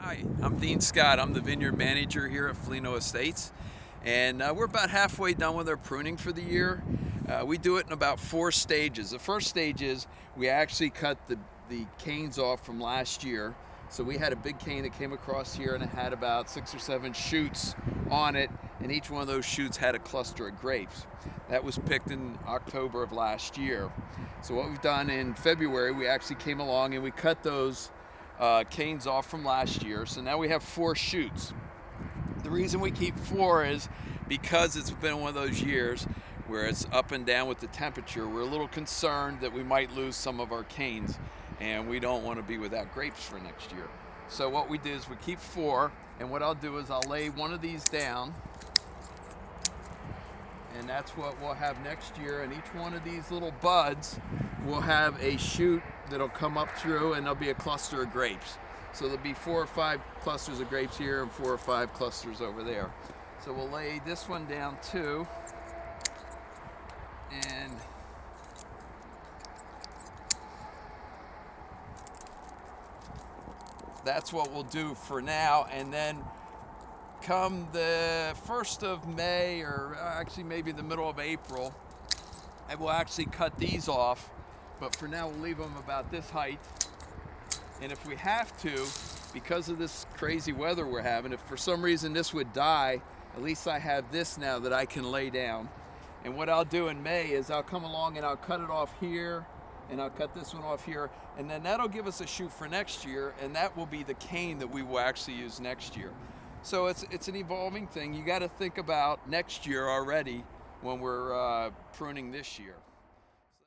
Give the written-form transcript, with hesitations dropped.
Hi, I'm Dean Scott. I'm the Vineyard manager here at Folino Estates, and we're about halfway done with our pruning for the year. We do it in about 4 stages. The first stage is we actually cut the canes off from last year. So we had a big cane that came across here and it had about 6 or 7 shoots on it, and each one of those shoots had a cluster of grapes. That was picked in October of last year. So what we've done in February, we actually came along and we cut those canes off from last year. So now we have 4 shoots. The reason we keep 4 is because it's been one of those years where it's up and down with the temperature. We're a little concerned that we might lose some of our canes, and we don't want to be without grapes for next year. So what we do is we keep 4, and what I'll do is I'll lay one of these down, and that's what we'll have next year. And each one of these little buds will have a shoot that'll come up through, and there'll be a cluster of grapes. So there'll be 4 or 5 clusters of grapes here and 4 or 5 clusters over there. So we'll lay this one down too, and that's what we'll do for now. And then come the 1st of May, or actually maybe the middle of April, I will actually cut these off. But for now, we'll leave them about this height. And if we have to, because of this crazy weather we're having, if for some reason this would die, at least I have this now that I can lay down. And what I'll do in May is I'll come along and I'll cut it off here, and I'll cut this one off here, and then that'll give us a shoot for next year, and that will be the cane that we will actually use next year. So it's an evolving thing. You got to think about next year already when we're pruning this year.